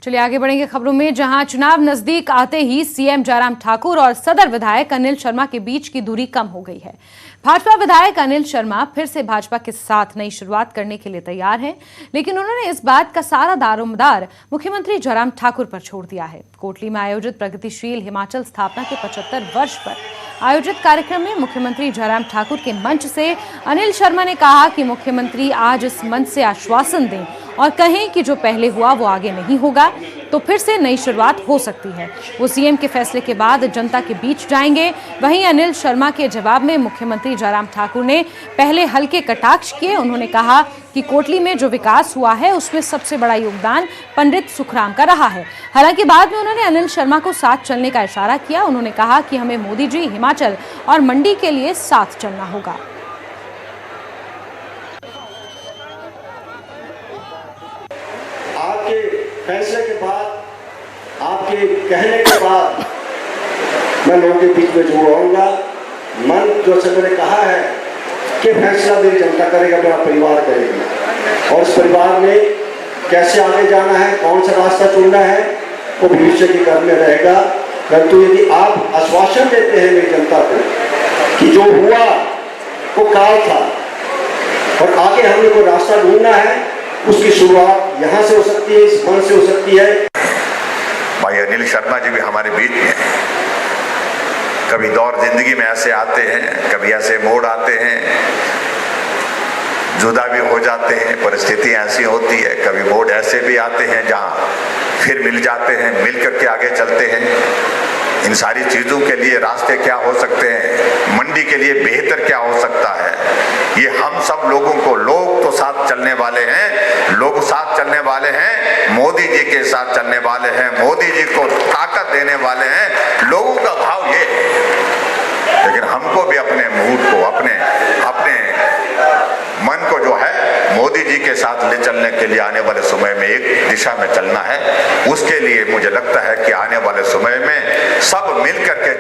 चलिए आगे बढ़ेंगे खबरों में, जहां चुनाव नजदीक आते ही सीएम जयराम ठाकुर और सदर विधायक अनिल शर्मा के बीच की दूरी कम हो गई है। भाजपा विधायक अनिल शर्मा फिर से भाजपा के साथ नई शुरुआत करने के लिए तैयार हैं, लेकिन उन्होंने इस बात का सारा दारोमदार मुख्यमंत्री जयराम ठाकुर पर छोड़ दिया है। कोटली में आयोजित प्रगतिशील हिमाचल स्थापना के 75 वर्ष पर आयोजित कार्यक्रम में मुख्यमंत्री जयराम ठाकुर के मंच से अनिल शर्मा ने कहा कि मुख्यमंत्री आज इस मंच से आश्वासन दें और कहें कि जो पहले हुआ वो आगे नहीं होगा, तो फिर से नई शुरुआत हो सकती है। वो सीएम के फैसले के बाद जनता के बीच जाएंगे। वहीं अनिल शर्मा के जवाब में मुख्यमंत्री जयराम ठाकुर ने पहले हल्के कटाक्ष किए। उन्होंने कहा कि कोटली में जो विकास हुआ है उसमें सबसे बड़ा योगदान पंडित सुखराम का रहा है। हालांकि बाद में उन्होंने अनिल शर्मा को साथ चलने का इशारा किया। उन्होंने कहा कि हमें मोदी जी, हिमाचल और मंडी के लिए साथ चलना होगा। आपके फैसले के बाद, आपके कहने के बाद मैं लोगों के बीच में जो आऊंगा, मन जो से मैंने कहा है कि फैसला मेरी जनता करेगा, मेरा परिवार करेगा, और इस परिवार में कैसे आगे जाना है, कौन सा रास्ता चुनना है, वो भविष्य के घर में रहेगा। परंतु यदि आप आश्वासन देते हैं मेरी जनता को कि जो हुआ वो काल था और आगे हमने कोई रास्ता ढूंढना है, उसकी शुरुआत यहाँ से हो सकती है, इस मन से हो सकती है। भाई अनिल शर्मा जी भी हमारे बीच में हैं। कभी दौर जिंदगी में ऐसे आते हैं, कभी ऐसे मोड़ आते हैं, जुदा भी हो जाते हैं, परिस्थिति ऐसी होती है। कभी मोड़ ऐसे भी आते हैं जहाँ फिर मिल जाते हैं, मिल करके आगे चलते हैं। इन सारी चीज़ों के लिए रास्ते क्या हो सकते हैं, मंडी के लिए बेहतर क्या हो सकता है, ये हम सब लोगों को, लोग तो साथ चलने वाले हैं, लोग साथ चलने वाले हैं, मोदी जी के साथ चलने वाले हैं, मोदी जी को ताकत देने वाले हैं, लोगों का भाव ये है। लेकिन हमको भी अपने मूड को, अपने मन को जो है मोदी जी के साथ ले चलने के लिए आने वाले समय में एक दिशा में चलना है। उसके लिए मुझे लगता है कि आने वाले समय में सब मिल करके